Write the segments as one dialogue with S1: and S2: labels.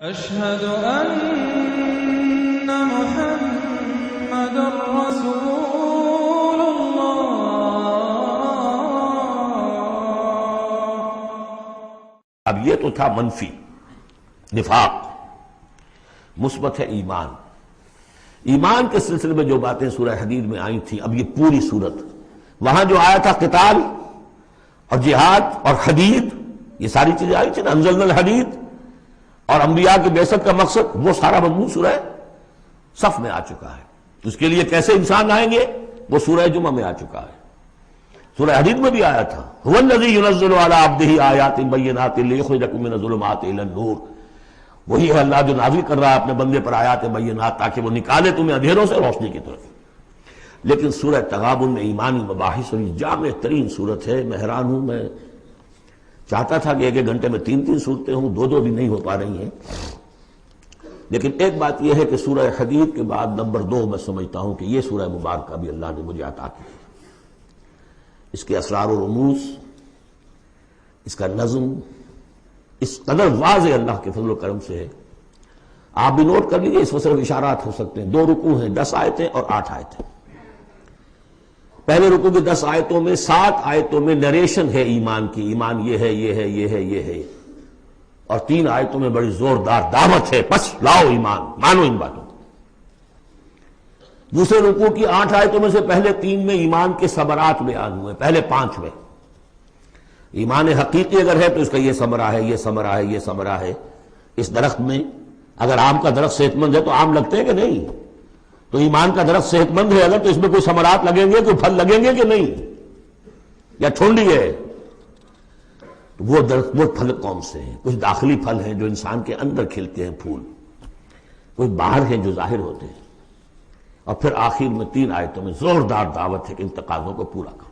S1: أشهد أن محمد رسول الله۔
S2: اب یہ تو تھا منفی نفاق، مثبت ہے ایمان۔ ایمان کے سلسلے میں جو باتیں سورہ حدید میں آئی تھیں، اب یہ پوری سورت، وہاں جو آیا تھا قتال اور جہاد اور حدید، یہ ساری چیزیں آئی تھیں نا، انزلنا الحدید، اور انبیاء کی بعثت کا مقصد، وہ سارا مضمون سورہ صف میں آ چکا ہے۔ تو اس کے لیے کیسے انسان آئیں گے، وہ سورہ جمعہ میں آ چکا ہے۔ سورہ حدید میں بھی آیا تھا، هو الذی ينزل علی عبدہ آیات بینات لیخرجکم من الظلمات الی النور، وہی ہے اللہ جو نازل کر رہا ہے اپنے بندے پر آیات بینات تاکہ وہ نکالے تمہیں اندھیروں سے روشنی کی طرف۔ لیکن سورہ تغابن میں ایمانی مباحث اور جامع ترین صورت ہے۔ میں حیران ہوں، میں چاہتا تھا کہ ایک ایک گھنٹے میں تین تین صورتیں ہوں، دو دو بھی نہیں ہو پا رہی ہیں، لیکن ایک بات یہ ہے کہ سورہ حدید کے بعد نمبر 2 میں سمجھتا ہوں کہ یہ سورہ مبارکہ بھی اللہ نے مجھے عطا کی۔ اس کے اسرار و رموز، اس کا نظم اس قدر واضح اللہ کے فضل و کرم سے ہے، آپ بھی نوٹ کر لیجیے، اس میں صرف اشارات ہو سکتے ہیں۔ 2 رکوع ہیں، 10 آیتیں اور 8 آیتیں۔ پہلے رکوع کی 10 آیتوں میں 7 آیتوں میں نریشن ہے ایمان کی، ایمان یہ ہے یہ ہے یہ ہے یہ ہے، اور 3 آیتوں میں بڑی زوردار دعوت ہے، پس لاؤ ایمان، مانو ان باتوں کو۔ دوسرے رکوع کی 8 آیتوں میں سے پہلے 3 میں ایمان کے ثمرات بیان ہوئے، پہلے 5 میں ایمان حقیقی اگر ہے تو اس کا یہ ثمرہ ہے، یہ ثمرہ ہے، یہ ثمرہ ہے۔ اس درخت میں اگر آم کا درخت صحت مند ہے تو آم لگتے ہیں کہ نہیں؟ تو ایمان کا درخت صحت مند ہے اگر، تو اس میں کوئی ثمرات لگیں گے، کوئی پھل لگیں گے کہ نہیں؟ یا ٹھونڈی ہے؟ تو وہ درخت، وہ پھل کون سے ہیں؟ کچھ داخلی پھل ہیں جو انسان کے اندر کھلتے ہیں پھول، کچھ باہر ہیں جو ظاہر ہوتے ہیں، اور پھر آخر میں 3 آیتوں میں زوردار دعوت ہے کہ ان تقاضوں کو پورا کرو۔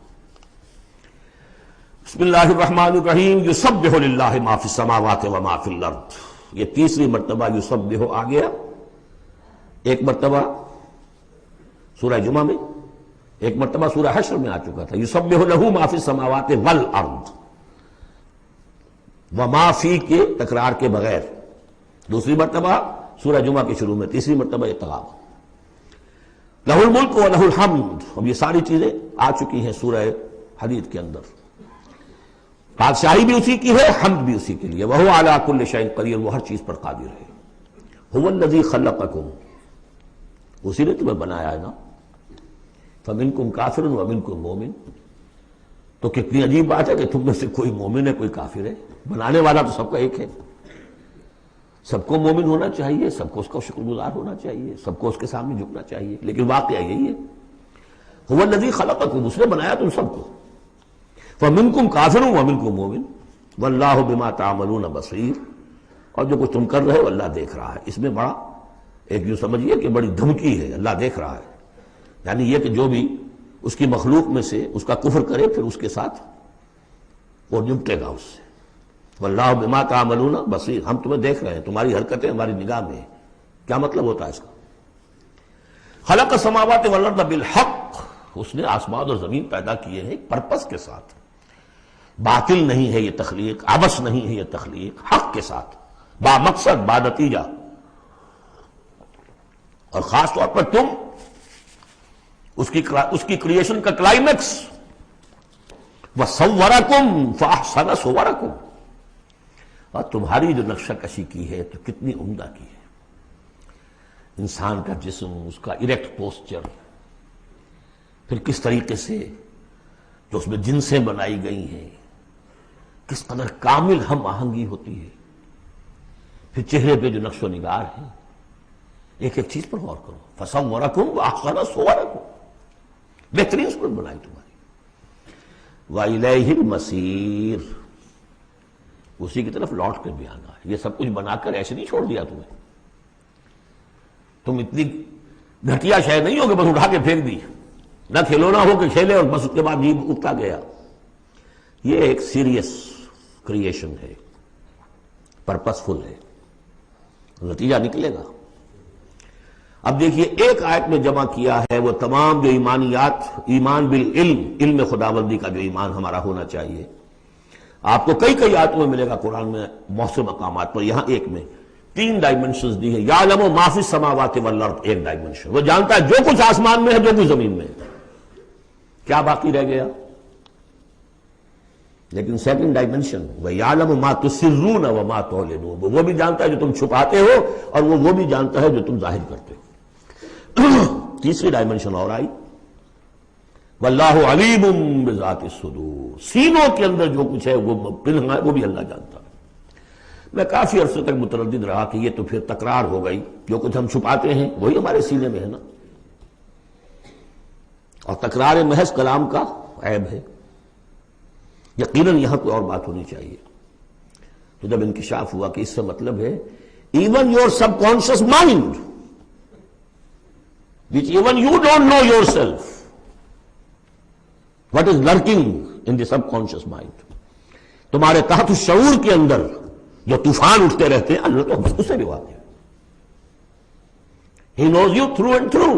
S2: بسم اللہ الرحمن الرحیم، یسبح للہ ما فی السماوات و ما فی الارض۔ یہ تیسری مرتبہ یسبح آ گیا، ایک مرتبہ سورہ جمعہ میں، ایک مرتبہ سورہ حشر میں آ چکا تھا، یسبح لہ ما فی السماوات والارض، وما فی کے تکرار کے بغیر، دوسری مرتبہ سورہ جمعہ کے شروع میں، تیسری مرتبہ اتغاب۔ لہ الملک و لہ الحمد، اب یہ ساری چیزیں آ چکی ہیں سورہ حدید کے اندر۔ بادشاہی بھی اسی کی ہے، حمد بھی اسی کے لیے، وہو علی کل شیء قدیر، وہ ہر چیز پر قادر ہے۔ هو الذی خلقکم، اسی نے تمہیں بنایا ہے نا، فمنکم کافر ومنکم مومن۔ تو کتنی عجیب بات ہے کہ تم میں سے کوئی مومن ہے، کوئی کافر ہے۔ بنانے والا تو سب کا ایک ہے، سب کو مومن ہونا چاہیے، سب کو اس کا شکر گزار ہونا چاہیے، سب کو اس کے سامنے جھکنا چاہیے، لیکن واقعہ یہی ہے، هو الذی خلقکم، اس نے بنایا تم سب کو، فمنکم کافر ومنکم مومن واللہ بما تعملون بصیر، اور جو کچھ تم کر رہے ہو اللہ دیکھ رہا ہے۔ اس میں بڑا ایک یوں سمجھیے کہ بڑی دھمکی ہے، اللہ دیکھ رہا ہے، یعنی یہ کہ جو بھی اس کی مخلوق میں سے اس کا کفر کرے پھر اس کے ساتھ وہ نمٹے گا اس سے۔ واللہ بما تعملون بصیر، ہم تمہیں دیکھ رہے ہیں، تمہاری حرکتیں ہماری نگاہ میں ہیں۔ کیا مطلب ہوتا ہے اس کا؟ خلق السماوات والارض بالحق، اس نے آسمان اور زمین پیدا کیے ہیں ایک پرپس کے ساتھ، باطل نہیں ہے یہ تخلیق، عبث نہیں ہے یہ تخلیق، حق کے ساتھ، با مقصد، با نتیجہ۔ اور خاص طور پر تم اس کی کریشن کا کلائمیکس، وَصَوَّرَكُمْ فَأَحْسَنَ صُوَرَكُمْ، اور تمہاری جو نقشہ کشی کی ہے تو کتنی عمدہ کی ہے۔ انسان کا جسم، اس کا اریکٹ پوسچر، پھر کس طریقے سے جو اس میں جنسیں بنائی گئی ہیں، کس قدر کامل ہم آہنگی ہوتی ہے، پھر چہرے پہ جو نقش و نگار ہے، ایک ایک چیز پر غور کرو۔ فَصَوَّرَكُمْ وَأَحْسَنَ صُوَرَكُمْ، بہترین صورت بنائی تمہاری۔ وَإِلَيْهِ الْمَصِيرُ، اسی کی طرف لوٹ کر بھی آنا ہے۔ یہ سب کچھ بنا کر ایسے نہیں چھوڑ دیا تمہیں، تم اتنی گھٹیا شے نہیں ہو کہ بس اٹھا کے پھینک دی، نہ کھلونا ہو کہ کھیلے اور بس اس کے بعد جیب اٹھتا گیا۔ یہ ایک سیریس کریشن ہے، پرپس فل ہے، نتیجہ نکلے گا۔ اب دیکھیے ایک آیت میں جمع کیا ہے وہ تمام جو ایمانیات، ایمان بالعلم، علم خداوندی کا جو ایمان ہمارا ہونا چاہیے، آپ کو کئی آیتوں میں ملے گا قرآن میں بہت سے مقامات پر، یہاں ایک میں تین ڈائمنشنز دی ہے. یعلم ما فی السماوات والارض ایک ڈائمنشن، وہ جانتا ہے جو کچھ آسمان میں ہے جو کچھ زمین میں ہے. کیا باقی رہ گیا؟ لیکن سیکنڈ ڈائمنشن وَيَعْلَمُ مَا تُسِرُّونَ وَمَا تُعْلِنُونَ، وہ بھی جانتا ہے جو تم چھپاتے ہو اور وہ بھی جانتا ہے جو تم ظاہر کرتے ہو. تیسری ڈائمنشن اور آئی وَاللَّهُ عَلِيمٌ بِذَاتِ الصُّدُورِ، سینوں کے اندر جو کچھ ہے وہ پنہاں ہے وہ بھی اللہ جانتا ہے. میں کافی عرصے تک متردد رہا کہ یہ تو پھر تکرار ہو گئی، جو کچھ ہم چھپاتے ہیں وہی ہمارے سینے میں ہے نا، اور تکرار محض کلام کا عیب ہے. یقیناً یہاں کوئی اور بات ہونی چاہیے. تو جب انکشاف ہوا کہ اس سے مطلب ہے even your subconscious mind وچ even you don't know yourself what is lurking in the subconscious mind, تمہارے تحت الشعور کے اندر جو طوفان اٹھتے رہتے ہیں اللہ تو بس اسے بھی واقف ہے. He knows you through and through,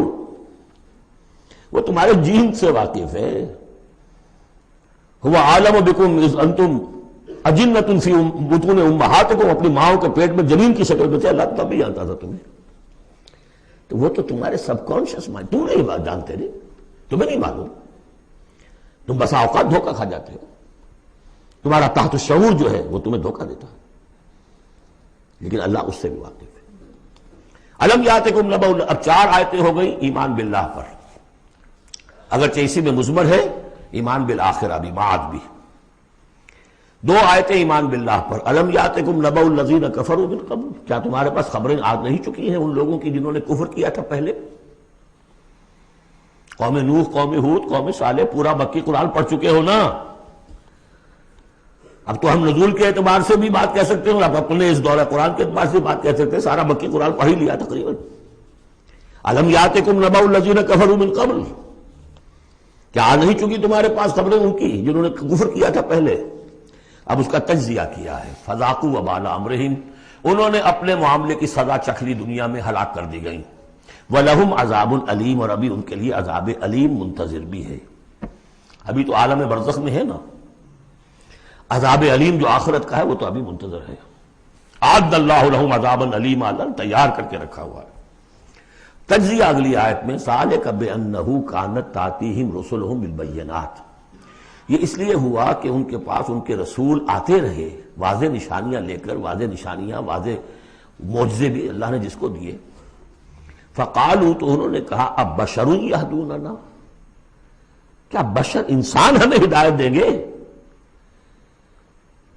S2: وہ تمہارے جین سے واقف ہے. هو عالم بکم اذ انتم اجنۃ فی بطون امہاتکم، اپنی ماؤں کے پیٹ میں جنین کی شکل میں تھے، اللہ تب بھی جانتا تھا تمہیں. تو وہ تو تمہارے سب کانشیس مائنڈ، تم نہیں بات جانتے رہے، تمہیں نہیں معلوم، تم بسا اوقات دھوکہ کھا جاتے ہو. تمہارا تحت الشعور جو ہے وہ تمہیں دھوکہ دیتا ہے، لیکن اللہ اس سے بھی واقف ہے. الم یاتکم نبأ، اب 4 آیتیں ہو گئی ایمان باللہ پر، اگرچہ اسی میں مضمر ہے ایمان بالآخرہ بھی، معاد بھی. 2 آیتیں ایمان باللہ پر. الم یاتکم نبأ الذین کفروا من قبل، کیا تمہارے پاس خبریں آ نہیں چکی ہیں ان لوگوں کی جنہوں نے کفر کیا تھا پہلے؟ قوم نوح، قوم ہود، قوم صالح، پورا مکی قرآن پڑھ چکے ہو نا. اب تو ہم نزول کے اعتبار سے بھی بات کہہ سکتے ہیں اور اب اپنے اس دورہ قرآن کے اعتبار سے بات کہہ سکتے ہیں، سارا مکی قرآن پڑھ ہی لیا تقریباً. الم یاتکم نبأ الذین کفروا من قبل، کیا آ نہیں چکی تمہارے پاس خبریں ان کی جنہوں نے کفر کیا تھا پہلے؟ اب اس کا تجزیہ کیا ہے. فذاقوا وبال امرہم، انہوں نے اپنے معاملے کی سزا چکھ لی، دنیا میں ہلاک کر دی گئیں. وَلَهُمْ عَذَابٌ عَلِيمٌ، اور ابھی ان کے لیے عذاب علیم منتظر بھی ہے. ابھی تو عالم برزخ میں ہے نا، عذاب علیم جو آخرت کا ہے وہ تو ابھی منتظر ہے. اعد اللہ لہم عذابا علیما، تیار کر کے رکھا ہوا ہے. تجزیہ اگلی آیت میں ذالک بأنہ کانت تأتیہم رسلہم بالبینات، یہ اس لیے ہوا کہ ان کے پاس ان کے رسول آتے رہے واضح نشانیاں لے کر، واضح نشانیاں، واضح معجزے بھی اللہ نے جس کو دیے. فقالوا، تو انہوں نے کہا اب بشر یہدوننا، کیا بشر انسان ہمیں ہدایت دیں گے؟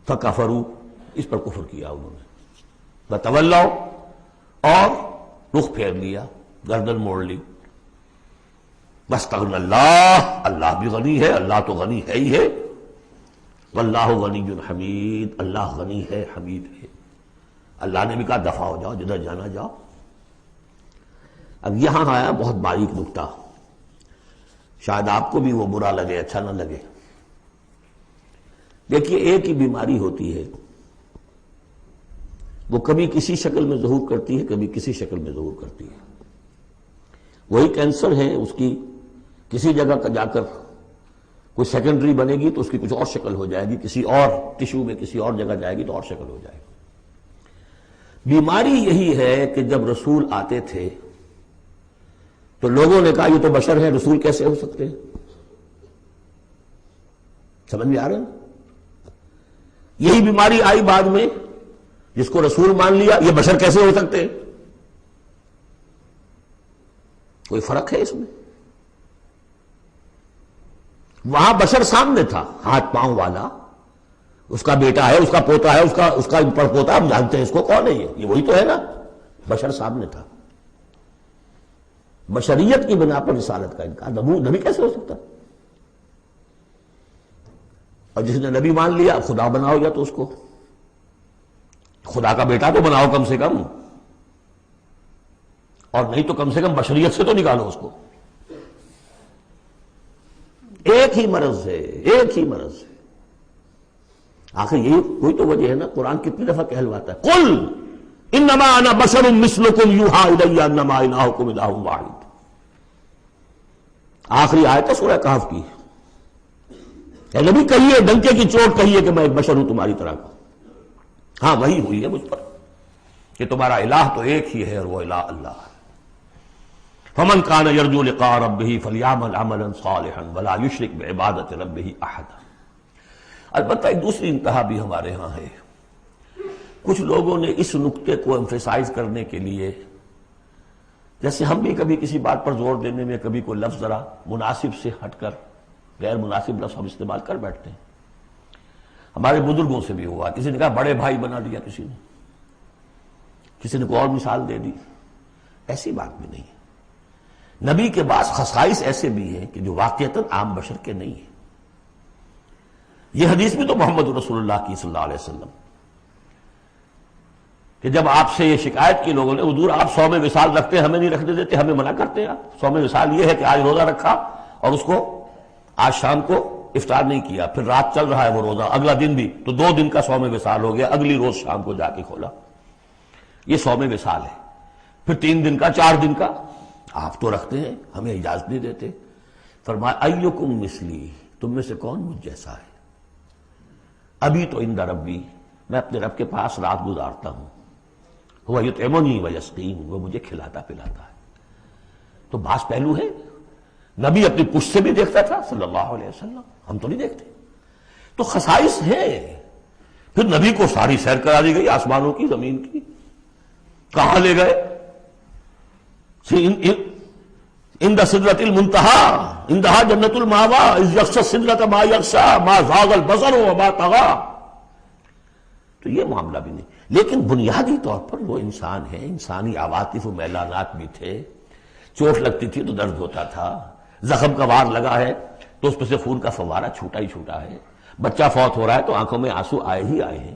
S2: فکفروا، اس پر کفر کیا انہوں نے. وتولوا، اور رخ پھیر لیا، گردن موڑ لی. واستغنى اللہ، اللہ بھی غنی ہے، اللہ تو غنی ہے ہی ہے. واللہ غنی حمید، اللہ غنی ہے حمید ہے. اللہ نے بھی کہا دفع ہو جاؤ، جدھر جانا جاؤ. اب یہاں آیا بہت باریک نکتہ، شاید آپ کو بھی وہ برا لگے، اچھا نہ لگے. دیکھیے ایک ہی بیماری ہوتی ہے، وہ کبھی کسی شکل میں ظہور کرتی ہے، کبھی کسی شکل میں ظہور کرتی ہے. وہی کینسر ہے، اس کی کسی جگہ جا کر کوئی سیکنڈری بنے گی تو اس کی کچھ اور شکل ہو جائے گی، کسی اور ٹیشو میں کسی اور جگہ جائے گی تو اور شکل ہو جائے گی. بیماری یہی ہے کہ جب رسول آتے تھے تو لوگوں نے کہا یہ تو بشر ہیں، رسول کیسے ہو سکتے ہیں؟ سمجھ میں آ رہے ہیں؟ یہی بیماری آئی بعد میں، جس کو رسول مان لیا یہ بشر کیسے ہو سکتے ہیں؟ کوئی فرق ہے اس میں؟ وہاں بشر سامنے تھا، ہاتھ پاؤں والا، اس کا بیٹا ہے، اس کا پوتا ہے، اس کا پڑ پوتا، ہم جانتے ہیں اس کو کون ہے، یہ وہی تو ہے نا. بشر سامنے تھا. بشریت کی بنا پر رسالت کا انکار، نبی کیسے ہو سکتا؟ اور جس نے نبی مان لیا خدا بناؤ یا تو اس کو خدا کا بیٹا تو بناؤ کم سے کم، اور نہیں تو کم سے کم بشریت سے تو نکالو اس کو. ایک ہی مرض ہے، ایک ہی مرض ہے. آخر یہی کوئی تو وجہ ہے نا، قرآن کتنی دفعہ کہلواتا ہے قل انما انا بشر مثلکم یوحی الی انما الہکم الہ واحد. آخری آیت ہے سورہ کہف کی. اے نبی کہیے، ڈنکے کی چوٹ کہیے کہ میں ایک بشر ہوں تمہاری طرح کا. ہاں وہی ہوئی ہے مجھ پر، کہ تمہارا الہ تو ایک ہی ہے اور وہ الہ اللہ ہے۔ فمن کان یرجو لقاء ربہ فلیعمل عملا صالحا ولا یشرک بعبادۃ ربہ احدا۔ البتہ ایک دوسری انتہا بھی ہمارے ہاں ہے۔ کچھ لوگوں نے اس نقطے کو ایمفیسائز کرنے کے لیے، جیسے ہم بھی کبھی کسی بات پر زور دینے میں کبھی کوئی لفظ ذرا مناسب سے ہٹ کر غیر مناسب لفظ ہم استعمال کر بیٹھتے ہیں۔ ہمارے بزرگوں سے بھی ہوا، کسی نے کہا بڑے بھائی بنا دیا، کسی نے کوئی اور مثال دے دی۔ ایسی بات بھی نہیں ہے۔ نبی کے بعض خصائص ایسے بھی ہیں کہ جو واقعتاً عام بشر کے نہیں ہیں۔ یہ حدیث بھی تو محمد رسول اللہ کی صلی اللہ علیہ وسلم کہ جب آپ سے یہ شکایت کی لوگوں نے، حضور آپ صوم وصال رکھتے ہیں، ہمیں نہیں رکھنے دیتے، ہمیں منع کرتے ہیں آپ۔ صوم وصال یہ ہے کہ آج روزہ رکھا اور اس کو آج شام کو افطار نہیں کیا، پھر رات چل رہا ہے وہ روزہ، اگلا دن بھی، تو 2 دن کا صوم وصال ہو گیا، اگلی روز شام کو جا کے کھولا، یہ صوم وصال ہے۔ پھر 3 دن کا، 4 دن کا آپ تو رکھتے ہیں، ہمیں اجازت نہیں دیتے۔ فرمایا ایکم مثلی، تم میں سے کون مجھ جیسا ہے؟ ابھی تو عند ربی، میں اپنے رب کے پاس رات گزارتا ہوں، وہ یطعمنی ویسقین، وہ مجھے کھلاتا پلاتا ہے۔ تو بعض پہلو ہے، نبی اپنی پشت سے بھی دیکھتا تھا صلی اللہ علیہ وسلم، ہم تو نہیں دیکھتے۔ تو خصائص ہیں۔ پھر نبی کو ساری سیر کرا دی گئی آسمانوں کی، زمین کی، کہاں لے گئے؟ عند سدرۃ المنتہی، عندہا جنت المأوی، اذ یغشی السدرۃ ما یغشی، ما زاغ البصر وما طغی۔ تو یہ معاملہ بھی نہیں، لیکن بنیادی طور پر وہ انسان ہے، انسانی عواطف و میلانات بھی تھے۔ چوٹ لگتی تھی تو درد ہوتا تھا، زخم کا وار لگا ہے تو اس پہ سے خون کا فوارہ چھوٹا ہی چھوٹا ہے، بچہ فوت ہو رہا ہے تو آنکھوں میں آنسو آئے ہی آئے ہیں،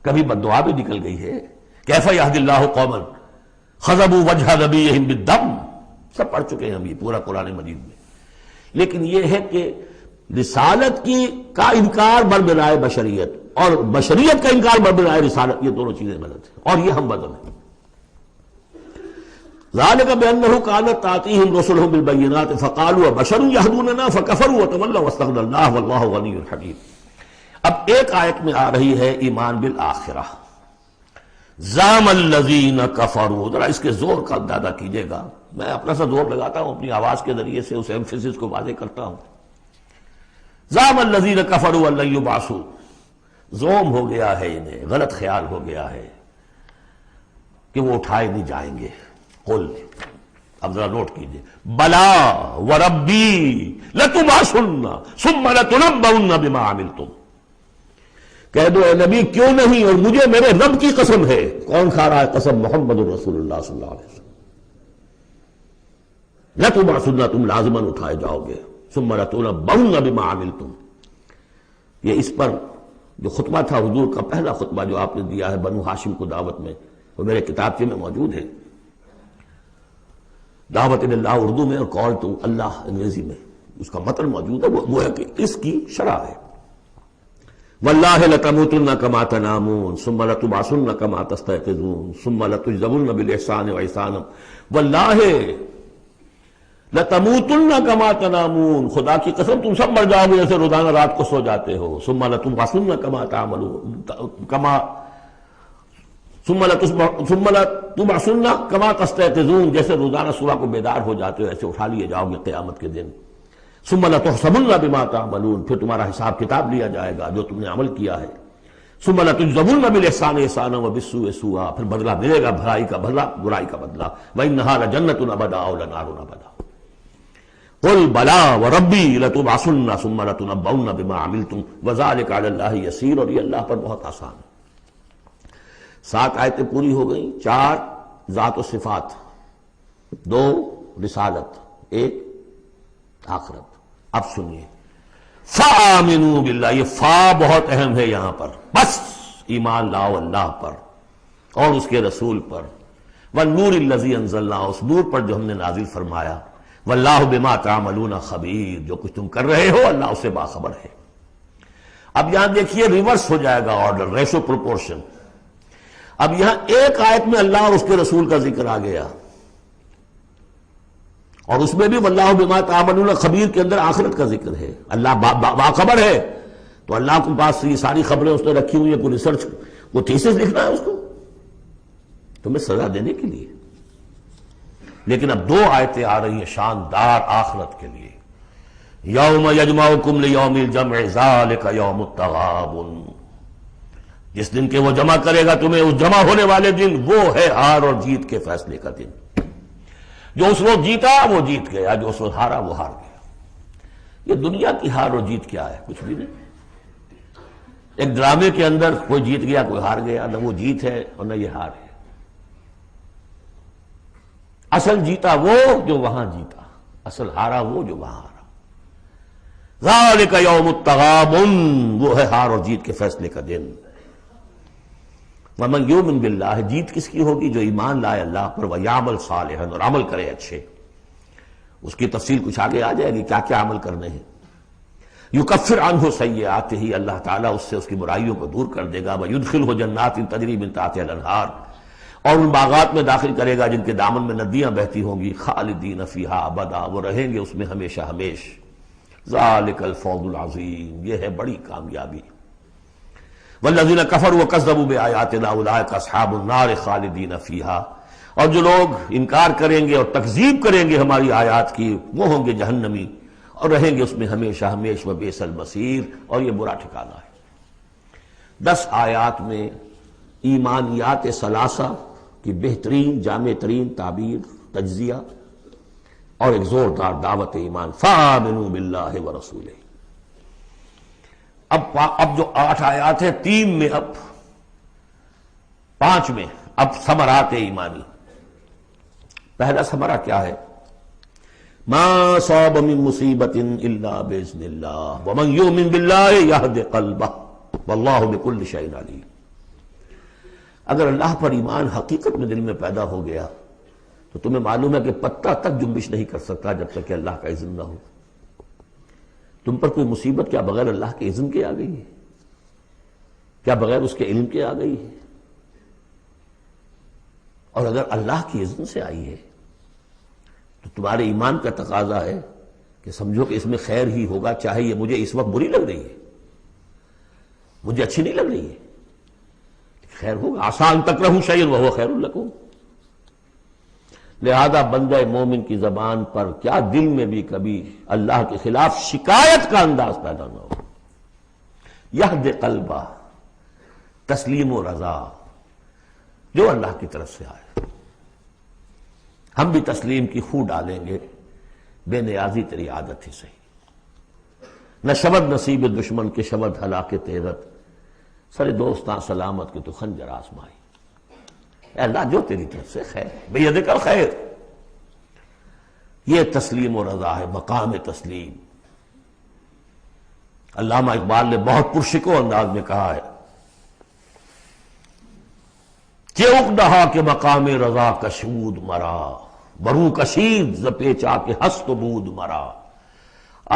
S2: کبھی بددعا بھی نکل گئی ہے۔ کیف یہدی اللہ قوما خضبوا وجہ نبیہم بالدم، سب پڑھ چکے ہیں ہم یہ پورا قرآن مجید میں۔ لیکن یہ ہے کہ رسالت کا انکار بربنائے بشریت اور بشریت کا انکار بربنائے رسالت، یہ دونوں چیزیں غلط ہیں، اور یہ ہم بدل ہیں۔ ذالک بأنہ کانت تأتیہم رسلہم بالبینات فقالوا بشر یہدوننا فکفروا وتولوا واستغنی اللہ واللہ غنی حکیم۔ اب ایک آیت میں آ رہی ہے ایمان بالآخرہ، زعم الذین کفروا، ذرا اس کے زور کا اندازہ کیجئے گا، میں اپنا سا زور لگاتا ہوں، اپنی آواز کے ذریعے سے اس ایمفیسس کو واضح کرتا ہوں۔ زعم الذین کفروا ان لن یبعثوا، زوم ہو گیا ہے انہیں، غلط خیال ہو گیا ہے کہ وہ اٹھائے نہیں جائیں گے۔ قل، اب ذرا نوٹ کیجئے، بلا وربی لتبعثن ثم لتنبؤن بما عملتم، کہہ دو اے نبی کیوں نہیں، اور مجھے میرے رب کی قسم ہے۔ کون کھا رہا ہے قسم؟ محمد رسول اللہ صلی اللہ علیہ وسلم۔ لتبعثن، تم لازماً اٹھائے جاؤ گے، ثم لتنبؤن بما عملتم۔ یہ اس پر جو خطبہ تھا حضور کا پہلا خطبہ جو آپ نے دیا ہے بنو ہاشم کو دعوت میں، وہ میرے کتابچے میں موجود ہے، دعوت اللہ اردو میں اور کال ٹو اللہ انگریزی میں، اس کا متن موجود ہے، وہ ہے کہ اس کی شرح ہے۔ واللہ لتموتن کما تنامون ثم لتبعثن کما تستيقظون ثم لتجزون بالاحسان واحسانا، واللہ لتموتن کما تنامون، خدا کی قسم تم سب مر جاؤ گے جیسے روزانہ رات کو سو جاتے ہو، ثم لتبعثن کما تعملون، ثم لتبعثن کما تستيقظون، جیسے روزانہ صبح کو بیدار ہو جاتے ہو ایسے اٹھا لیے جاؤ گے قیامت کے دن، ثم لتحسبن بما تعملون، پھر تمہارا حساب کتاب لیا جائے گا جو تم نے عمل کیا ہے، ثم لتجزون بالاحسان احسانا وبالسوء سوءا، پھر بدلہ ملے گا بھلائی کا بدلہ برائی کا بدلہ، وانھا لجنۃ ابدا او لنار ابدا۔ قل بلا وربی لتبعثن ثم لتنبؤن بما عملتم وذلک علی اللہ یسیر، اور یہ اللہ پر بہت آسان ہے۔ 7 آیتیں پوری ہو گئیں، 4 ذات و صفات، 2 رسالت، 1 آخرت۔ اب سنیے، فآمنوا باللہ، یہ فا بہت اہم ہے یہاں پر، بس ایمان لاؤ اللہ پر اور اس کے رسول پر، والنور الذی انزلنا، اس نور پر جو ہم نے نازل فرمایا، واللہ بما تعملون خبیر، جو کچھ تم کر رہے ہو اللہ اس سے باخبر ہے۔ اب یہاں دیکھیے ریورس ہو جائے گا آرڈر، ریشو پروپورشن۔ اب یہاں ایک آیت میں اللہ اور اس کے رسول کا ذکر آ گیا، اور اس میں بھی واللہ بما تعملون خبیر کے اندر آخرت کا ذکر ہے، اللہ باخبر ہے، تو اللہ کے پاس یہ ساری خبریں اس نے رکھی ہوئی ہیں، کوئی ریسرچ، وہ تھیسس لکھنا ہے اس کو، تمہیں سزا دینے کے لیے. لیکن اب دو آیتیں آ رہی ہیں شاندار آخرت کے لیے. یوم یجمعکم لیوم الجمع ذالک یوم التغابن، جس دن کے وہ جمع کرے گا تمہیں اس جمع ہونے والے دن، وہ ہے ہار اور جیت کے فیصلے کا دن. جو اس وقت جیتا وہ جیت گیا، جو اس وقت ہارا وہ ہار گیا. یہ دنیا کی ہار اور جیت کیا ہے؟ کچھ بھی نہیں. ایک ڈرامے کے اندر کوئی جیت گیا کوئی ہار گیا، نہ وہ جیت ہے اور نہ یہ ہار ہے. اصل جیتا وہ جو وہاں جیتا، اصل ہارا وہ جو وہاں ہارا. ذالک یوم التغابن، وہ ہے ہار اور جیت کے فیصلے کا دن. ومن یؤمن باللہ، جیت کس کی ہوگی؟ جو ایمان لائے اللہ پر، ویعمل صالحا، اور عمل کرے اچھے. اس کی تفصیل کچھ آگے آ جائے گی کیا کیا عمل کرنے ہیں. یکفر عنہ سیئاتہ، اللہ تعالیٰ اس سے اس کی برائیوں کو دور کر دے گا. ویدخلہ جنات تجری من تحتہا الانہار، اور ان باغات میں داخل کرے گا جن کے دامن میں ندیاں بہتی ہوں گی. خالدین فیہا ابدا، وہ رہیں گے اس میں ہمیشہ ہمیش. ذالک الفوز العظیم، یہ ہے بڑی کامیابی. والذین کفروا وکذبوا بآیاتنا اولئک اصحاب النار خالدین فیہا، اور جو لوگ انکار کریں گے اور تکذیب کریں گے ہماری آیات کی، وہ ہوں گے جہنمی اور رہیں گے اس میں ہمیشہ ہمیش. وبئس المصیر، اور یہ برا ٹھکانہ ہے. 10 آیات میں ایمانیات ثلاثہ کی بہترین جامع ترین تعبیر، تجزیہ، اور ایک زوردار دعوت ایمان. فآمنوا باللہ ورسولہ. اب جو 8 آیات ہیں، 3 میں، اب 5 میں اب ثمرات ایمانی. پہلا ثمرہ کیا ہے؟ ما صاب من مصیبت الا باذن اللہ ومن یؤمن باللہ یہد قلبہ واللہ بکل شیء علیم. اگر اللہ پر ایمان حقیقت میں دل میں پیدا ہو گیا تو تمہیں معلوم ہے کہ پتہ تک جنبش نہیں کر سکتا جب تک کہ اللہ کا اذن نہ ہو. تم پر کوئی مصیبت کیا بغیر اللہ کے اذن کے آ گئی ہے؟ کیا بغیر اس کے علم کے آ گئی ہے؟ اور اگر اللہ کی اذن سے آئی ہے تو تمہارے ایمان کا تقاضا ہے کہ سمجھو کہ اس میں خیر ہی ہوگا، چاہے یہ مجھے اس وقت بری لگ رہی ہے، مجھے اچھی نہیں لگ رہی ہے، خیر ہوگا. آسان تکرہوا شیئا وہو خیر لکم. لہذا بندہ مومن کی زبان پر کیا دل میں بھی کبھی اللہ کے خلاف شکایت کا انداز پیدا نہ ہو. یہد قلبہ، تسلیم و رضا، جو اللہ کی طرف سے آئے. ہم بھی تسلیم کی خو ڈالیں گے، بے نیازی تیری عادت ہی صحیح. نہ شبد نصیب دشمن کے شبد ہلاک تیرت، سر دوستاں سلامت کے تو خنجر آزمائی. اے اللہ جو تیری طرف سے خیر، بیدک الخیر. یہ تسلیم و رضا ہے، مقام تسلیم. علامہ اقبال نے بہت پرشکو انداز میں کہا ہے کہ اقدہا کے مقام رضا کشود مرا، برو کشید ز پیچا کے ہست و بود مرا.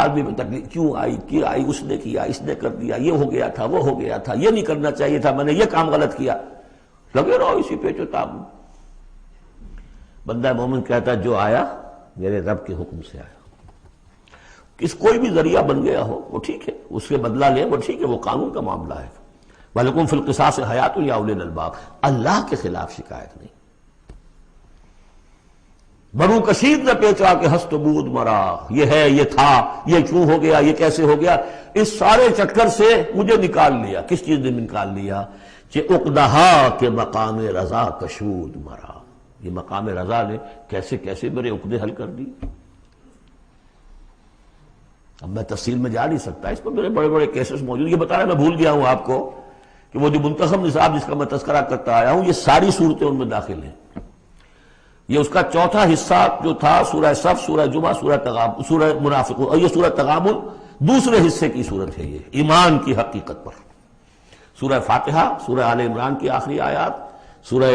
S2: آدمی میں تکلیف کیوں آئی، اس نے کیا، اس نے کر دیا، یہ ہو گیا تھا، وہ ہو گیا تھا، یہ نہیں کرنا چاہیے تھا، میں نے یہ کام غلط کیا، لگے رہو اسی پیچ و تاب. بندہ مومن کہتا ہے جو آیا میرے رب کے حکم سے آیا. کوئی بھی ذریعہ بن گیا ہو وہ ٹھیک ہے، اس کے بدلہ لیں وہ ٹھیک ہے، وہ قانون کا معاملہ ہے. وَلَكُمْ فِي الْقِصَاصِ حَيَاةٌ يَا أُولِي الْأَلْبَابِ. اللہ کے خلاف شکایت نہیں. برو کشید نہ پیچا کہ ہست بود مرا، یہ ہے، یہ تھا، یہ کیوں ہو گیا، یہ کیسے ہو گیا، اس سارے چکر سے مجھے نکال لیا. کس چیز نے نکال لیا؟ کہ اقدہا کے مقام رضا کشود مرا. یہ مقام رضا نے کیسے کیسے میرے عقدے حل کر دی. اب میں تفصیل میں جا نہیں سکتا، اس پر میرے بڑے بڑے کیسز موجود. یہ بتایا میں بھول گیا ہوں آپ کو کہ وہ جو منتخب نصاب جس کا میں تذکرہ کرتا آیا ہوں، یہ ساری صورتیں ان میں داخل ہیں. یہ اس کا چوتھا حصہ جو تھا سورہ صف، سورہ جمعہ، سورہ تغابن، سورہ منافقون، اور یہ سورہ تغابن دوسرے حصے کی صورت ہے. یہ ایمان کی حقیقت پر سورہ فاتحہ، سورہ آل عمران کی آخری آیات، سورہ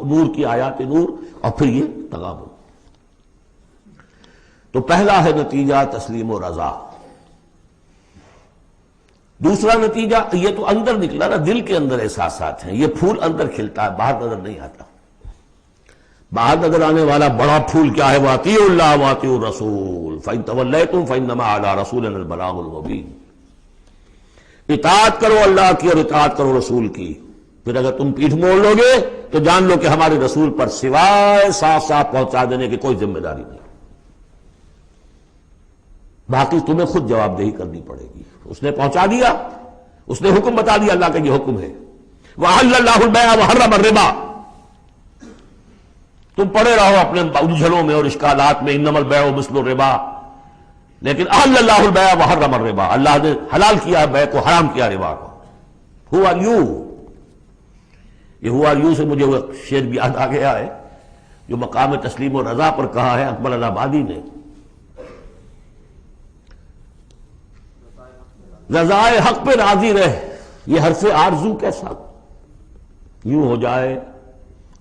S2: نور کی آیات نور، اور پھر یہ تغابن. تو پہلا ہے نتیجہ تسلیم و رضا. دوسرا نتیجہ یہ تو اندر نکلا نا، دل کے اندر احساسات ہیں. یہ پھول اندر کھلتا ہے، باہر نظر نہیں آتا. باہر نظر آنے والا بڑا پھول کیا ہے؟ وَأَطِیعُوا اللَّهَ وَأَطِیعُوا الرَّسُولَ فَإِن تَوَلَّیْتُمْ فَإِنَّمَا عَلَىٰ رَسُولِنَا الْبَلَاغُ الْمُبِینُ. اطاعت کرو اللہ کی اور اطاعت کرو رسول کی، پھر اگر تم پیٹھ موڑ لو گے تو جان لو کہ ہمارے رسول پر سوائے صاف صاف پہنچا دینے کی کوئی ذمہ داری نہیں، باقی تمہیں خود جواب دہی کرنی پڑے گی۔ اس نے پہنچا دیا، اس نے حکم بتا دیا، اللہ کا یہ حکم ہے، وَأَحَلَّ اللَّهُ الْبَيْعَ وَحَرَّمَ الرِّبَا۔ تم پڑے رہو اپنے الجھنوں میں اور اشکالات میں، انما البیع مثل الربا، لیکن احل اللہ البیع وحرم الربا، اللہ نے حلال کیا بیع کو، حرام کیا ربا کو۔ ہو آر یو، یہ ہو آر یو سے مجھے وہ شعر بھی یاد آ گیا ہے جو مقام تسلیم و رضا پر کہا ہے اکبر الہبادی نے، رضائے حق پہ راضی رہ، یہ حرف آرزو کیسا یوں ہو جائے۔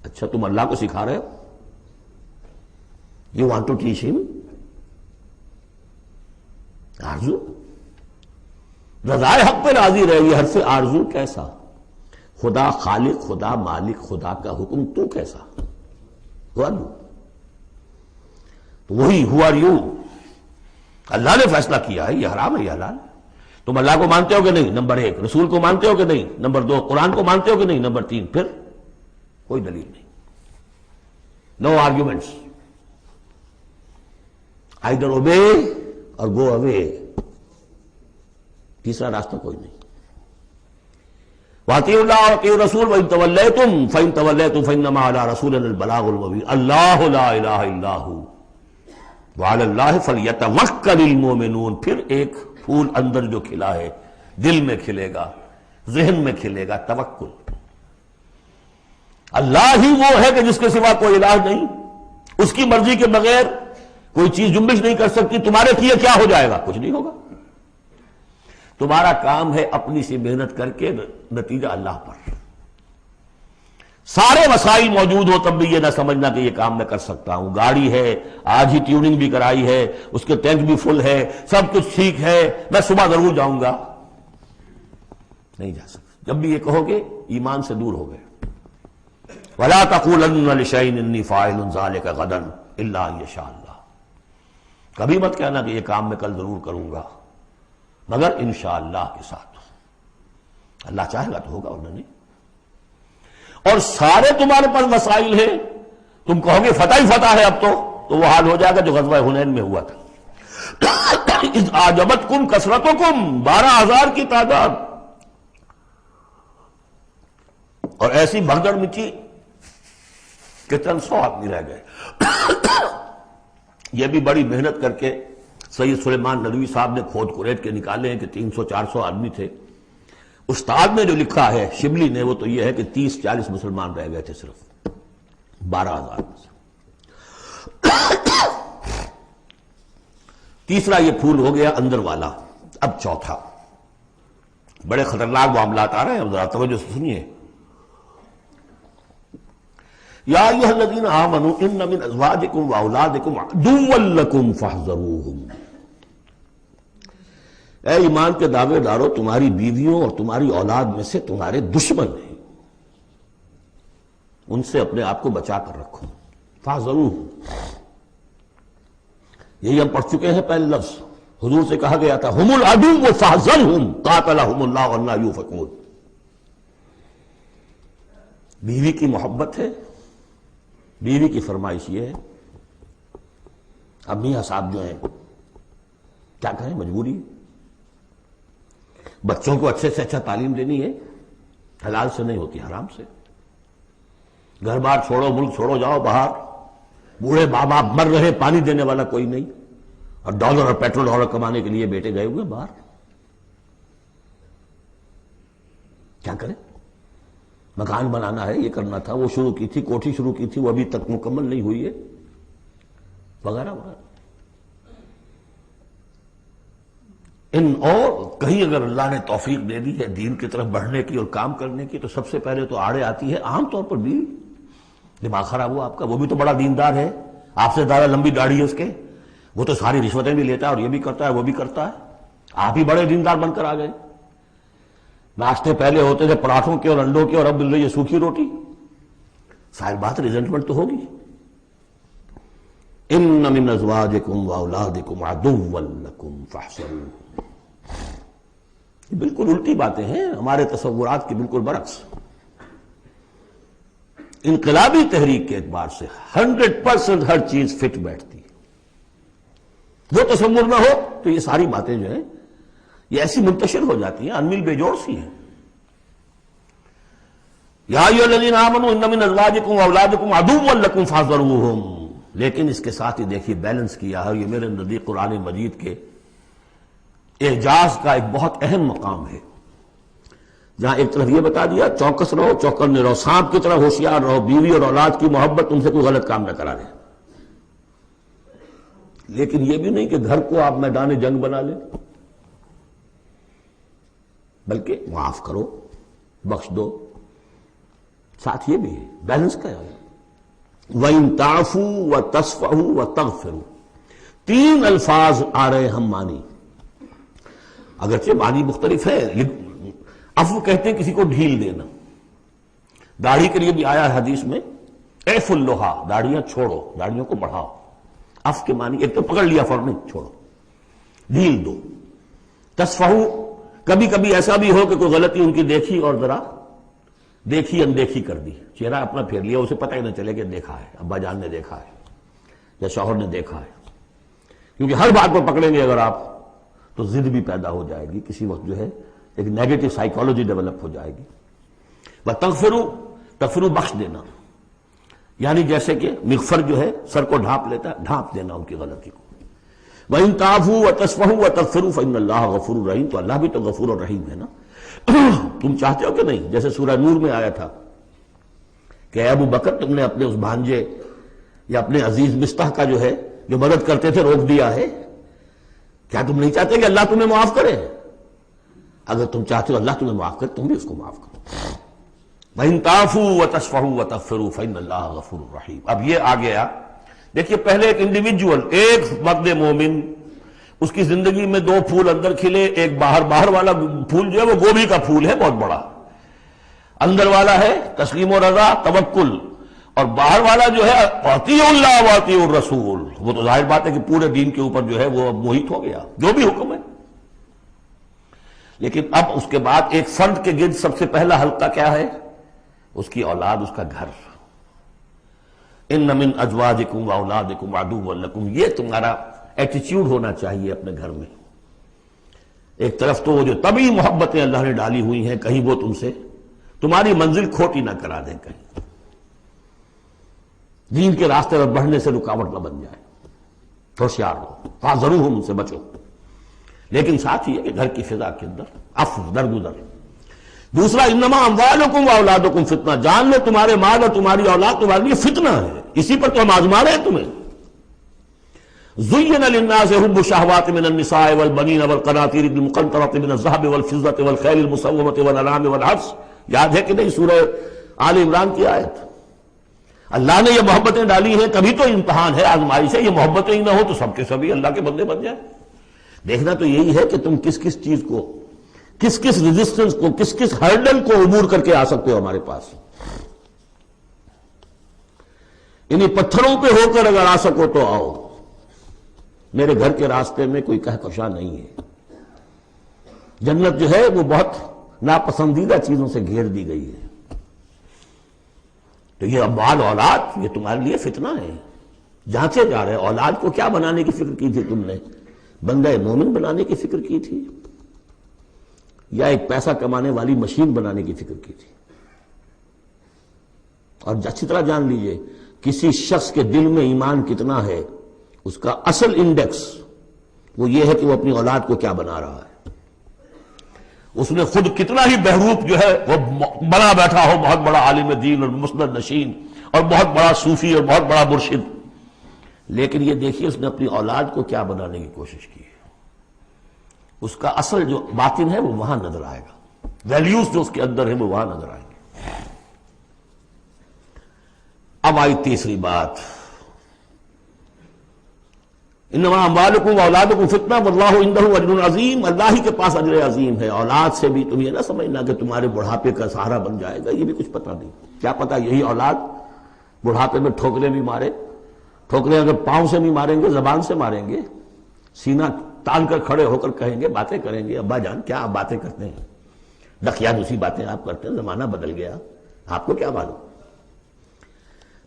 S2: اچھا تم اللہ کو سکھا رہے ہو، یو وانٹ ٹو ٹیچ ہم آرزو، رضائے حق پہ راضی رہے، یہ حرف آرزو کیسا، خدا خالق، خدا مالک، خدا کا حکم تو کیسا، تو وہی ہو آر یو، اللہ نے فیصلہ کیا ہے یہ حرام ہے یہ حلال ہے۔ تم اللہ کو مانتے ہو کہ نہیں؟ نمبر 1۔ رسول کو مانتے ہو کہ نہیں؟ نمبر 2۔ قرآن کو مانتے ہو کہ نہیں؟ نمبر 3۔ پھر کوئی دلیل نہیں، نو آرگیومنٹس، آئیدر اوبے اور گو اوے، تیسرا راستہ کوئی نہیں۔ وَأَطِيعُوا اللَّهَ وَأَطِيعُوا الرَّسُولَ وَإِن تَوَلَّيْتُمْ فَإِن تَوَلَّيْتُمْ فَإِنَّمَا عَلَىٰ رَسُولِنَا الْبَلَاغُ الْمُبِينُ اللَّهُ لَا إِلَٰهَ إِلَّا هُوَ وَعَلَى اللَّهِ فَلْيَتَوَكَّلِ الْمُؤْمِنُونَ۔ پھر ایک پھول اندر جو کھلا ہے دل میں کھلے گا، ذہن میں کھلے گا، توکل۔ اللہ ہی وہ ہے کہ جس کے سوا کوئی الہ نہیں، اس کی مرضی کے بغیر کوئی چیز جنبش نہیں کر سکتی۔ تمہارے کیے کیا ہو جائے گا؟ کچھ نہیں ہوگا۔ تمہارا کام ہے اپنی سی محنت کر کے نتیجہ اللہ پر۔ سارے وسائل موجود ہو تب بھی یہ نہ سمجھنا کہ یہ کام میں کر سکتا ہوں۔ گاڑی ہے، آج ہی ٹیوننگ بھی کرائی ہے، اس کے ٹینک بھی فل ہے، سب کچھ ٹھیک ہے، میں صبح ضرور جاؤں گا، نہیں جا سکتا۔ جب بھی یہ کہو گے ایمان سے دور ہو گئے۔ وَلَا تَقُولَنَّ لِشَيْءٍ إِنِّي فَاعِلٌ ذَلِكَ غَدًا إِلَّا أَن يَشَاءَ اللَّهُ۔ کبھی مت کہنا کہ یہ کام میں کل ضرور کروں گا، مگر انشاءاللہ کے ساتھ، اللہ چاہے گا تو ہوگا ورنہ نہیں۔ اور سارے تمہارے پاس وسائل ہیں، تم کہو گے فتح ہی فتح ہے اب تو وہ حال ہو جائے گا جو غزوہ حنین میں ہوا تھا۔ اذ اعجبتکم کثرتکم، 12,000 کی تعداد، اور ایسی بھگدڑ مچی کہ چند 100 آدمی رہ گئے۔ یہ بھی بڑی محنت کر کے سید سلیمان ندوی صاحب نے کھود کریت کے نکالے ہیں کہ 300-400 آدمی تھے۔ استاد نے جو لکھا ہے شبلی نے وہ تو یہ ہے کہ 30-40 مسلمان رہ گئے تھے صرف 12,000 میں سے۔ تیسرا یہ پھول ہو گیا اندر والا۔ اب چوتھا، بڑے خطرناک معاملات آ رہے ہیں، اب ذرا توجہ سے سنیے۔ یا ایھا الذین آمنوا ان من ازواجکم واولادکم عدوا لکم فاحذروہم۔ اے ایمان کے دعوے دارو، تمہاری بیویوں اور تمہاری اولاد میں سے تمہارے دشمن ہیں، ان سے اپنے آپ کو بچا کر رکھو۔ فاحذروہم، یہی ہم پڑھ چکے ہیں پہلے لفظ، حضور سے کہا گیا تھا ہم العدو فاحذرہم قاتلہم اللہ ولا یؤفکون۔ بیوی کی محبت ہے، بیوی کی فرمائش یہ ہے۔ اب میاں صاحب جو ہیں کیا کہیں، مجبوری، بچوں کو اچھے سے اچھا تعلیم دینی ہے، حلال سے نہیں ہوتی، حرام سے۔ گھر بار چھوڑو، ملک چھوڑو، جاؤ باہر، بوڑھے ماں باپ مر رہے، پانی دینے والا کوئی نہیں، اور ڈالر اور پیٹرول ڈالر کمانے کے لیے بیٹے گئے ہوئے باہر، کیا کریں؟ مکان بنانا ہے، یہ کرنا تھا، وہ شروع کی تھی، کوٹھی شروع کی تھی، وہ ابھی تک مکمل نہیں ہوئی ہے، وغیرہ وغیرہ۔ اور کہیں اگر اللہ نے توفیق دے دی ہے دین کی طرف بڑھنے کی اور کام کرنے کی، تو سب سے پہلے تو آڑے آتی ہے عام طور پر بیوی۔ دماغ خراب ہوا آپ کا، وہ بھی تو بڑا دیندار ہے، آپ سے زیادہ لمبی داڑھی ہے اس کے، وہ تو ساری رشوتیں بھی لیتا ہے اور یہ بھی کرتا ہے وہ بھی کرتا ہے، آپ ہی بڑے دیندار بن کر آ گئے۔ ناشتے پہلے ہوتے تھے پراٹھوں کے اور انڈوں کے، اور اب مل رہی ہے سوکھی روٹی، ظاہر بات ریزنٹمنٹ تو ہوگی۔ ان من ازواجکم واولادکم عدوا لکم فاحذروہم، یہ بالکل الٹی باتیں ہیں، ہمارے تصورات کی بالکل برعکس۔ انقلابی تحریک کے اعتبار سے 100% ہر چیز فٹ بیٹھتی ہے۔ وہ تصور نہ ہو تو یہ ساری باتیں جو ہیں یہ ایسی منتشر ہو جاتی ہیں، انمل بے جوڑ سی ہیں۔ یا ایھا الذین آمنوا ان من ازواجکم واولادکم عدوا لکم فاحذروہم، لیکن اس کے ساتھ ہی دیکھیے بیلنس کیا ہے، یہ میرے نزدیک قرآن مجید کے اعجاز کا ایک بہت اہم مقام ہے، جہاں ایک طرف یہ بتا دیا چوکس رہو، چوکنے رہو، سانپ کی طرح ہوشیار رہو، بیوی اور اولاد کی محبت تم سے کوئی غلط کام نہ کرا دے، لیکن یہ بھی نہیں کہ گھر کو آپ میدان جنگ بنا لیں، بلکہ معاف کرو، بخش دو، ساتھ یہ بھی ہے بیلنس کا ہے۔ وَإِن تَعْفُوا وَتَصْفَحُوا وَتَغْفِرُوا، تین الفاظ آ رہے ہم معنی، اگرچہ معنی مختلف ہے۔ عفو کہتے ہیں کسی کو ڈھیل دینا، داڑھی کے لیے بھی آیا ہے حدیث میں اعف اللحا، داڑھیاں چھوڑو، داڑھیوں کو بڑھاؤ۔ عفو کے معنی ایک تو پکڑ لیا فوراً نہیں، چھوڑو، ڈھیل دو۔ تصفحو، کبھی کبھی ایسا بھی ہو کہ کوئی غلطی ان کی دیکھی اور ذرا دیکھی اندیکھی کر دی، چہرہ اپنا پھیر لیا، اسے پتہ ہی نہ چلے کہ دیکھا ہے، ابا جان نے دیکھا ہے یا شوہر نے دیکھا ہے، کیونکہ ہر بات کو پکڑیں گے اگر آپ تو ضد بھی پیدا ہو جائے گی، کسی وقت جو ہے ایک نیگیٹو سائیکالوجی ڈیولپ ہو جائے گی۔ تغفروا بخش دینا، یعنی جیسے کہ مغفر جو ہے سر کو ڈھانپ لیتا ہے، ڈھانپ دینا ان کی غلطی کو۔ وَإِن تَعْفُوا وَتَصْفَحُوا وَتَغْفِرُوا فَإِنَّ اللَّهَ غَفُورٌ رَحِيمٌ، تو اللہ بھی تو غفور اور رحیم ہے نا۔ تم چاہتے ہو کہ نہیں، جیسے سورہ نور میں آیا تھا کہ اے ابو بکر تم نے اپنے اس بھانجے یا اپنے عزیز مصطح کا جو ہے جو مدد کرتے تھے روک دیا ہے، کیا تم نہیں چاہتے کہ اللہ تمہیں معاف کرے؟ اگر تم چاہتے ہو اللہ تمہیں معاف کرے تم بھی اس کو معاف کرو۔ وَإِن تَعْفُوا وَتَصْفَحُوا وَتَغْفِرُوا فَإِنَّ اللَّهَ غَفُورٌ رَحِيمٌ۔ اب یہ آ گیا، دیکھیے پہلے ایک انڈیویجول، ایک مرد مومن، اس کی زندگی میں دو پھول اندر کھلے، ایک باہر والا پھول جو ہے وہ گوبھی کا پھول ہے بہت بڑا، اندر والا ہے تسلیم و رضا توکل، اور باہر والا جو ہے اطیعوا اللہ واطیعوا الرسول، وہ تو ظاہر بات ہے کہ پورے دین کے اوپر جو ہے وہ اب محیط ہو گیا جو بھی حکم ہے۔ لیکن اب اس کے بعد ایک فرد کے گرد سب سے پہلا حلقہ کیا ہے؟ اس کی اولاد، اس کا گھر۔ ان من ازواجکم واولادکم عدوا لکم، یہ تمہارا ایٹیچیوڈ ہونا چاہیے اپنے گھر میں۔ ایک طرف تو وہ جو طبعی محبتیں اللہ نے ڈالی ہوئی ہیں، کہیں وہ تم سے تمہاری منزل کھوٹی نہ کرا دیں، کہیں دین کے راستے پر بڑھنے سے رکاوٹ نہ بن جائے، ہوشیار رہو، فاحذروہم، ان سے بچو۔ لیکن ساتھ ہی ہے کہ گھر کی فضا کے اندر عفو، درگزر۔ دوسرا انما اموالکم واولادکم فتنہ، جان لو تمہارے مال اور تمہاری اولاد تمہارے لیے فتنہ ہے، اسی پر تو ہم آزما رہے ہیں تمہیں۔ زین للناس حب الشہوات من النساء والبنین والقناطیر المقنطرۃ من الذهب والفضة والخیل المسومۃ والانعام والحرث، یاد ہے کہ نہیں سورہ آل عمران کی آیت؟ اللہ نے یہ محبتیں ڈالی ہیں، کبھی تو امتحان ہے، آزمائش ہے، یہ محبتیں ہی نہ ہو تو سب کے سبھی اللہ کے بندے بن جائیں۔ دیکھنا تو یہی ہے کہ تم کس کس چیز کو، کس کس ریزسٹنس کو، کس کس ہرڈل کو عبور کر کے آ سکتے ہو ہمارے پاس۔ انہیں پتھروں پہ ہو کر اگر آ سکو تو آؤ، میرے گھر کے راستے میں کوئی کہکشاں نہیں ہے۔ جنت جو ہے وہ بہت ناپسندیدہ چیزوں سے گھیر دی گئی ہے۔ تو یہ اموال اولاد یہ تمہارے لیے فتنہ ہے، جانچے جا رہے۔ اولاد کو کیا بنانے کی فکر کی تھی تم نے؟ بندہ مومن بنانے کی فکر کی تھی یا ایک پیسہ کمانے والی مشین بنانے کی فکر کی تھی؟ اور اچھی طرح جان لیجئے کسی شخص کے دل میں ایمان کتنا ہے اس کا اصل انڈیکس وہ یہ ہے کہ وہ اپنی اولاد کو کیا بنا رہا ہے۔ اس نے خود کتنا ہی بہروپ جو ہے وہ بنا بیٹھا ہو، بہت بڑا عالم دین اور مسند نشین اور بہت بڑا صوفی اور بہت بڑا مرشد، لیکن یہ دیکھیے اس نے اپنی اولاد کو کیا بنانے کی کوشش کی ہے۔ اس کا اصل جو باطن ہے وہ وہاں نظر آئے گا، ویلیوز جو اس کے اندر ہیں وہ وہاں نظر آئیں گے۔ اب آئی تیسری بات، انما اموالکم واولادکم فتنہ واللہ عندہ اجر عظیم، اللہ ہی کے پاس اجر عظیم ہے۔ اولاد سے بھی تم یہ نہ سمجھنا کہ تمہارے بڑھاپے کا سہارا بن جائے گا، یہ بھی کچھ پتہ نہیں، کیا پتہ یہی اولاد بڑھاپے میں ٹھوکریں بھی مارے۔ ٹھوکریں اگر پاؤں سے نہیں ماریں گے، زبان سے ماریں گے، سینہ تان کر کھڑے ہو کر کہیں گے، باتیں کریں گے، ابا جان کیا آپ باتیں کرتے ہیں، دقیانوسی باتیں آپ کرتے ہیں، زمانہ بدل گیا، آپ کو کیا معلوم۔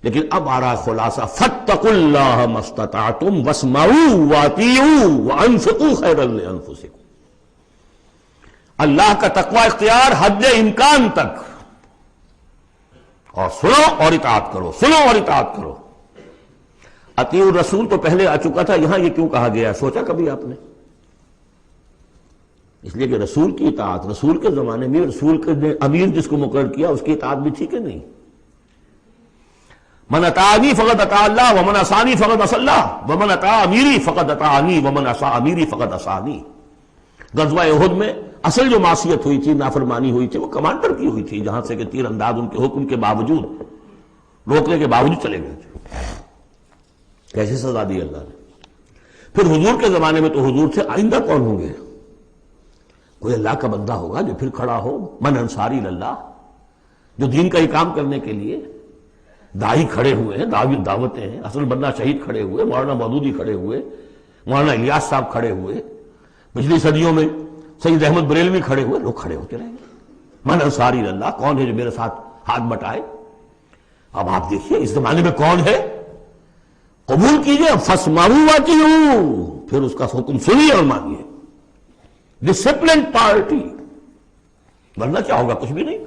S2: لیکن اب آ رہا خلاصہ، فاتقوا اللہ ما استطعتم واسمعوا واطیعوا وانفقوا خیرا لانفسکم، اللہ کا تقوی اختیار حد امکان تک، اور سنو اور اطاعت کرو، سنو اور اطاعت کرو۔ اطیعوا الرسول تو پہلے آ چکا تھا، یہاں یہ کیوں کہا گیا؟ سوچا کبھی آپ نے؟ اس لیے کہ رسول کی اطاعت، رسول کے زمانے میں رسول کے امیر جس کو مقرر کیا اس کی اطاعت بھی تھی کہ نہیں؟ من اطاعنی فقد اطاع اللہ ومن عصانی فقد عصى اللہ ومن اطاع امیری فقد اطاعنی ومن عصى امیری فقد عصانی۔ غزوہ احد میں اصل جو معصیت ہوئی تھی، نافرمانی ہوئی تھی، وہ کمانڈر کی ہوئی تھی، جہاں سے کہ تیر انداز ان کے حکم کے باوجود، روکنے کے باوجود چلے گئے تھے۔ کیسے سزا دی اللہ نے؟ پھر حضور کے زمانے میں تو حضور سے آئندہ کون ہوں گے؟ کوئی اللہ کا بندہ ہوگا جو پھر کھڑا ہو، من انصاری اللہ، جو دین کا ہی کام کرنے کے لیے داعی کھڑے ہوئے ہیں، دعوتیں ہیں، اصل بندہ شہید کھڑے ہوئے، مولانا مودودی کھڑے ہوئے، مولانا الیاس صاحب کھڑے ہوئے، پچھلی صدیوں میں سید احمد بریلوی کھڑے ہوئے، لوگ کھڑے ہوتے رہیں گے۔ من انصاری اللہ، کون ہے جو میرے ساتھ ہاتھ بٹائے؟ اب آپ دیکھیے اس زمانے میں کون ہے، قبول کیجئے، فاسمعوا واطیعوا، پھر اس کا حکم سنیے اور مانیے۔ ڈسپلن پارٹی، ورنہ کیا ہوگا؟ کچھ بھی نہیں۔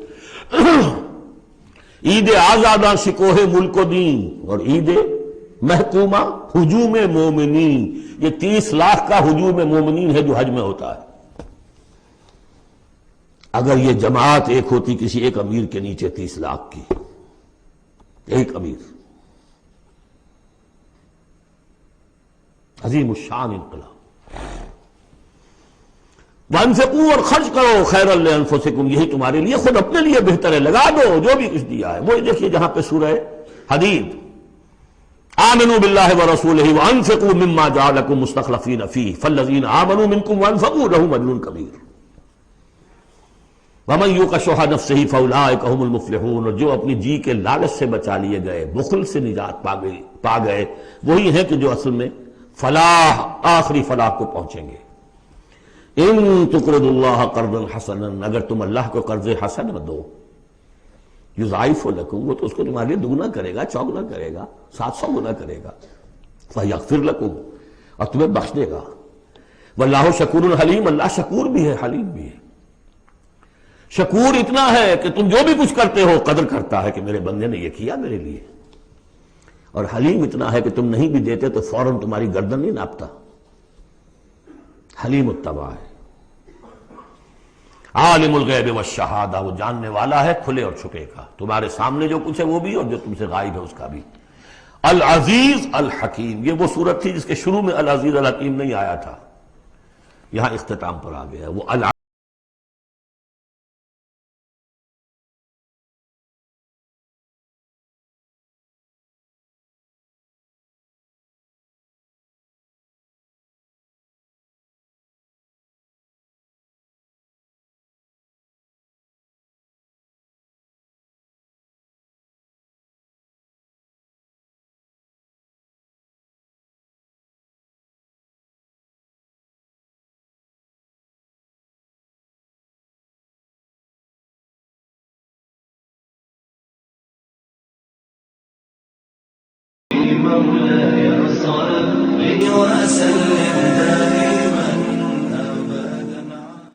S2: عید آزاداں شکوہ ملک و دین، اور عید محکومہ ہجوم مومنین، یہ 30 لاکھ کا ہجوم مومنین ہے جو حج میں ہوتا ہے۔ اگر یہ جماعت ایک ہوتی کسی ایک امیر کے نیچے 30 لاکھ کی، ایک امیر، عظیم الشان انقلاب۔ وانفقوا، اور خرچ کرو، خیرا لانفسکم، یہی تمہارے لیے، خود اپنے لیے بہتر ہے، لگا دو جو بھی کچھ دیا ہے۔ وہی دیکھیے جہاں پہ سورہ حدید، آمنوا باللہ ورسولہ وانفقوا مما جعلکم مستخلفین فیہ فالذین آمنوا منکم وانفقوا لہم اجر کبیر ومن یوق شح نفسہ فاولئک ھم المفلحون، اور جو اپنی جی کے لالچ سے بچا لیے گئے، بخل سے نجات پا گئے، وہی ہیں کہ جو اصل میں فلاح، آخری فلاح کو پہنچیں گے۔ ان تقرضوا اللہ قرضا حسنا، اگر تم اللہ کو قرض حسن دو، یضاعف لکم، وہ تو اس کو تمہارے لیے دگنا کرے گا، چوگنا کرے گا، 700 گنا کرے گا، فیغفر لکم، اور تمہیں بخش دے گا۔ واللہ شکور حلیم، اللہ شکور بھی ہے، حلیم بھی ہے۔ شکور اتنا ہے کہ تم جو بھی کچھ کرتے ہو قدر کرتا ہے کہ میرے بندے نے یہ کیا میرے لیے، اور حلیم اتنا ہے کہ تم نہیں بھی دیتے تو فوراً تمہاری گردن نہیں ناپتا، حلیم الطبع ہے۔ عالم الغیب والشہادہ، وہ جاننے والا ہے کھلے اور چھپے کا، تمہارے سامنے جو کچھ ہے وہ بھی اور جو تم سے غائب ہے اس کا بھی۔ العزیز الحکیم، یہ وہ صورت تھی جس کے شروع میں العزیز الحکیم نہیں آیا تھا، یہاں اختتام پر آ گیا ہے وہ
S1: مولاي صل وسلم